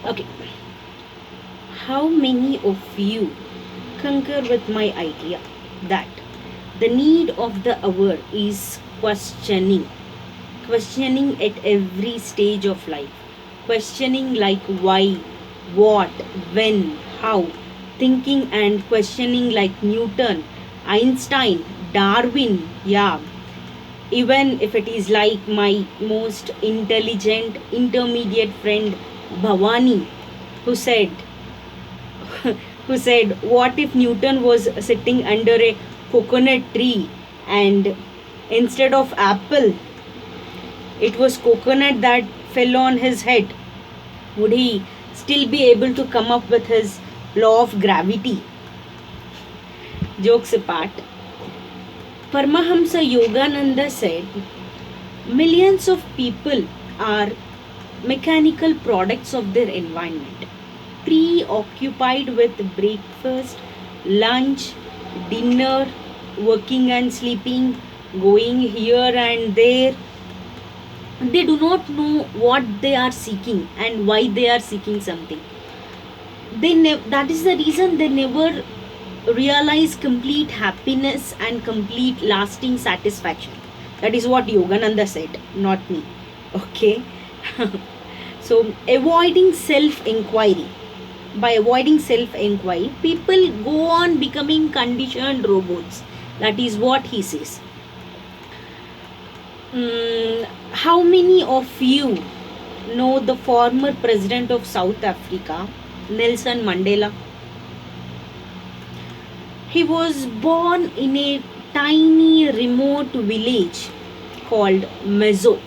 Okay, how many of you concur with my idea that the need of the hour is questioning at every stage of life, questioning like why, what, when, how, thinking and questioning like Newton, Einstein, Darwin, yeah, even if it is like my most intelligent intermediate friend Bhavani, who said who said, what if Newton was sitting under a coconut tree and instead of apple, it was coconut that fell on his head? Would he still be able to come up with his law of gravity? Jokes apart, Paramahamsa Yogananda said, millions of people are mechanical products of their environment, preoccupied with breakfast, lunch, dinner, working and sleeping, going here and there. They do not know what they are seeking and why they are seeking something. That is the reason they never realize complete happiness and complete lasting satisfaction. That is what Yogananda said, not me. Okay. So avoiding self inquiry, by avoiding self inquiry, people go on becoming conditioned robots. That is what he says. How many of you know the former president of South Africa, Nelson Mandela? He was born in a tiny remote village called Mezo.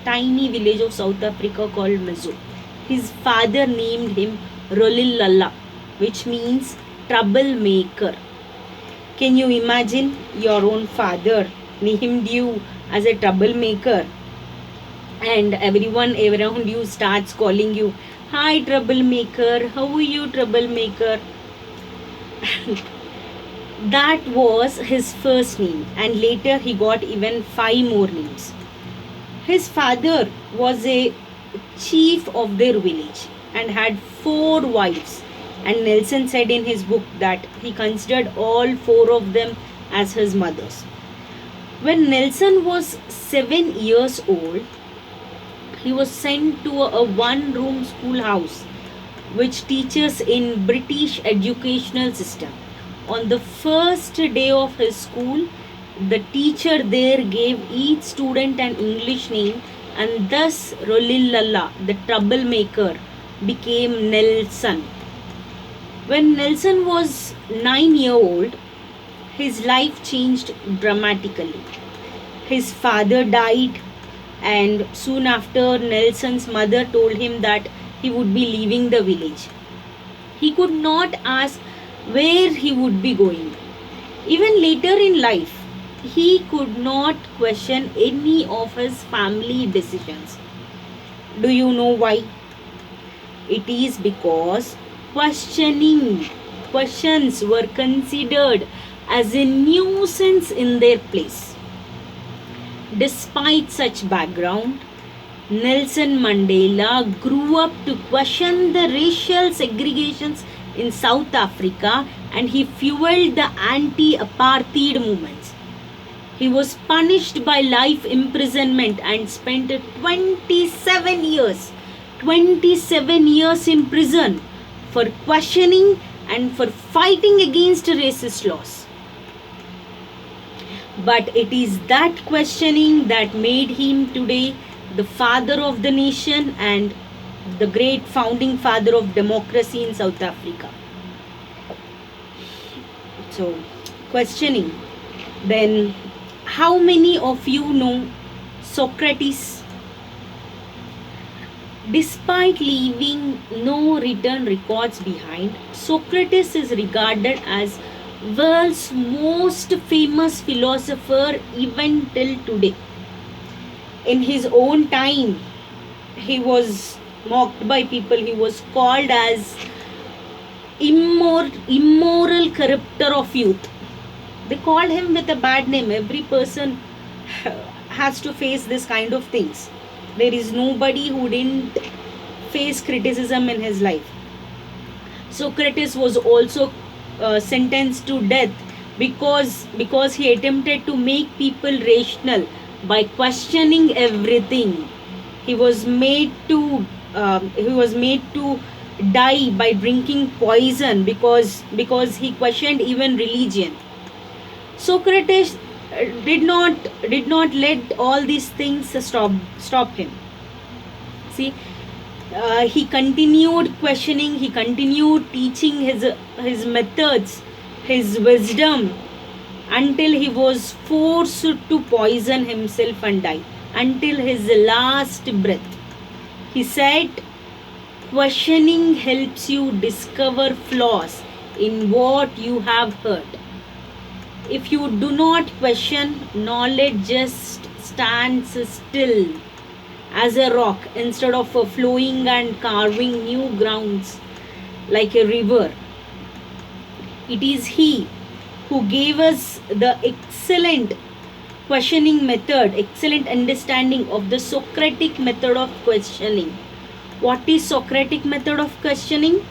Tiny village of South Africa called Mezo. His father named him Rolilalla, which means troublemaker. Can you imagine your own father named you as a troublemaker, and everyone around you starts calling you, hi troublemaker, how are you troublemaker? That was his first name, and later he got even 5 more names. His father was a chief of their village and had 4 wives, and Nelson said in his book that he considered all 4 of them as his mothers. When Nelson was 7 years old, he was sent to a one-room schoolhouse which teaches in British educational system. On the first day of his school, the teacher there gave each student an English name, and thus Rolilalla, the troublemaker, became Nelson. When Nelson was 9 years old, his life changed dramatically. His father died, and soon after, Nelson's mother told him that he would be leaving the village. He could not ask where he would be going. Even later in life, he could not question any of his family decisions. Do you know why? It is because questions were considered as a nuisance in their place. Despite such background, Nelson Mandela grew up to question the racial segregations in South Africa, and he fueled the anti-apartheid movements. He was punished by life imprisonment and spent 27 years 27 years in prison for questioning and for fighting against racist laws. But it is that questioning that made him today the father of the nation and the great founding father of democracy in South Africa. So, questioning. Then, how many of you know Socrates? Despite leaving no written records behind, Socrates is regarded as world's most famous philosopher even till today. In his own time, he was mocked by people. He was called as immoral corrupter of youth. They called him with a bad name. Every person has to face this kind of things. There is nobody who didn't face criticism in his life. Socrates was also sentenced to death because he attempted to make people rational by questioning everything. He was made to die by drinking poison because he questioned even religion. Socrates did not let all these things stop him. See, he continued questioning, he continued teaching his methods, his wisdom, until he was forced to poison himself and die, until his last breath. He said, questioning helps you discover flaws in what you have heard. If you do not question, knowledge just stands still as a rock instead of flowing and carving new grounds like a river. It is he who gave us the excellent questioning method, excellent understanding of the Socratic method of questioning. What is Socratic method of questioning?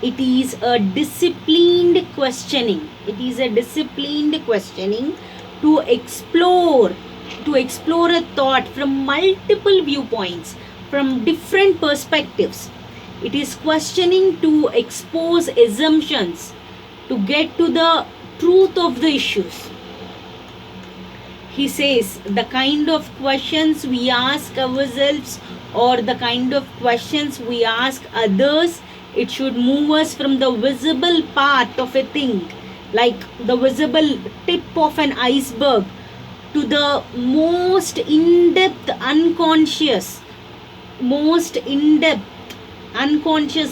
It is a disciplined questioning. It is a disciplined questioning to explore a thought from multiple viewpoints, from different perspectives. It is questioning to expose assumptions, to get to the truth of the issues. He says the kind of questions we ask ourselves or the kind of questions we ask others, it should move us from the visible part of a thing, like the visible tip of an iceberg, to the most in-depth unconscious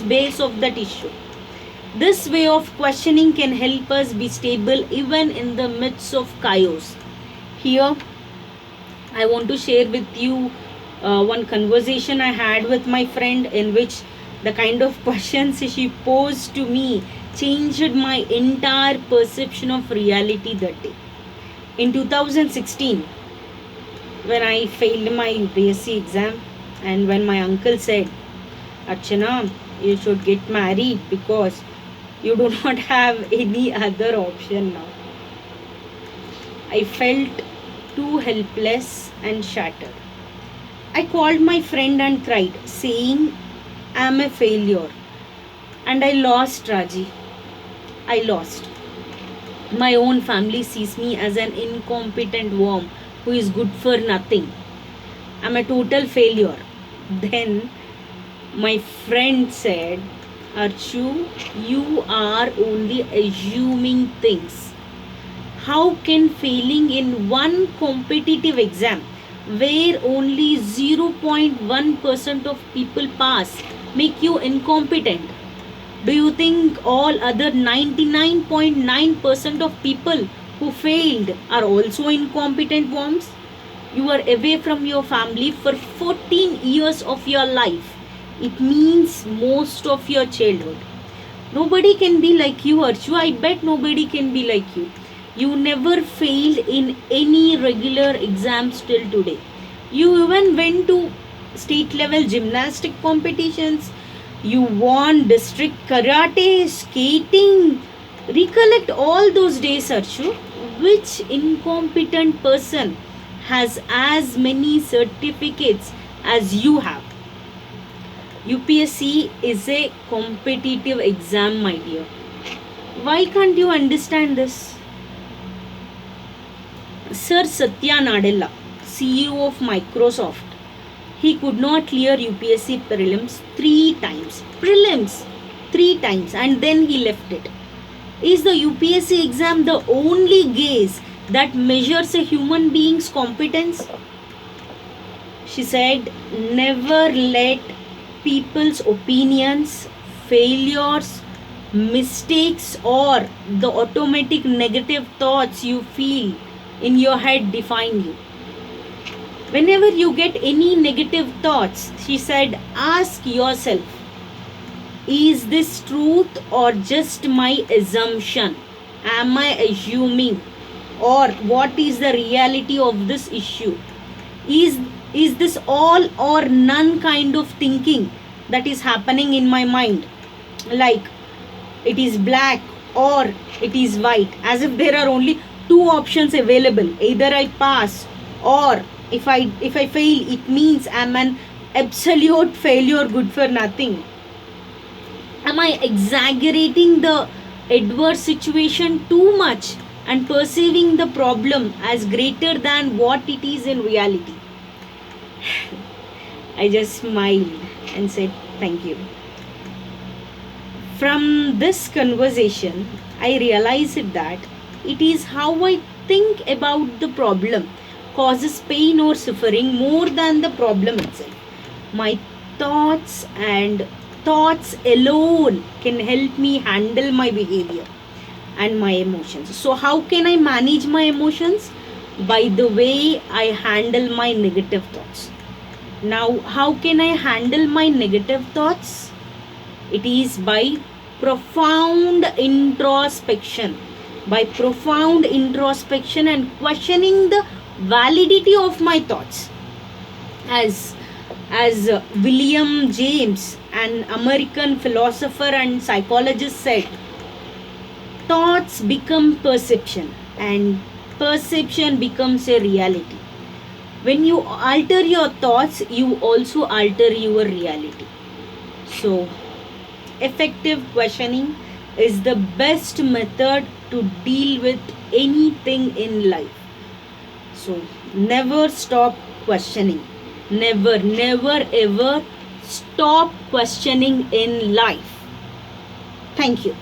base of that issue. This way of questioning can help us be stable even in the midst of chaos. Here, I want to share with you one conversation I had with my friend, in which the kind of questions she posed to me changed my entire perception of reality that day. In 2016, when I failed my UPSC exam, and when my uncle said, Archana, you should get married because you do not have any other option now, I felt too helpless and shattered. I called my friend and cried, saying, I am a failure. And I lost, Raji. I lost. My own family sees me as an incompetent worm who is good for nothing. I'm a total failure. Then my friend said, Archu, you are only assuming things. How can failing in one competitive exam, where only 0.1% of people pass, make you incompetent? Do you think all other 99.9% of people who failed are also incompetent worms? You are away from your family for 14 years of your life. It means most of your childhood. Nobody can be like you, Archu. I bet nobody can be like you. You never failed in any regular exams till today. You even went to state level gymnastic competitions. You won district karate, skating. Recollect all those days, Archu. Which incompetent person has as many certificates as you have? UPSC is a competitive exam, my dear. Why can't you understand this? Sir Satya Nadella, CEO of Microsoft, he could not clear UPSC prelims 3 times. Prelims 3 times, and then he left it. Is the UPSC exam the only gauge that measures a human being's competence? She said, never let people's opinions, failures, mistakes, or the automatic negative thoughts you feel in your head define you. Whenever you get any negative thoughts, she said, ask yourself, is this truth or just my assumption? Am I assuming? Or what is the reality of this issue? Is this all or none kind of thinking that is happening in my mind, like it is black or it is white, as if there are only two options available. Either I pass, or if I fail, it means I'm an absolute failure, good for nothing. Am I exaggerating the adverse situation too much and perceiving the problem as greater than what it is in reality? I just smiled and said, "Thank you." From this conversation, I realized that it is how I think about the problem causes pain or suffering more than the problem itself. My thoughts and thoughts alone can help me handle my behavior and my emotions. So, how can I manage my emotions? By the way I handle my negative thoughts. Now, how can I handle my negative thoughts? It is by profound introspection. By profound introspection and questioning the validity of my thoughts. As William James, an American philosopher and psychologist, said, thoughts become perception and perception becomes a reality. When you alter your thoughts, you also alter your reality. So, effective questioning is the best method to deal with anything in life. So, never stop questioning. Never ever stop questioning in life. Thank you.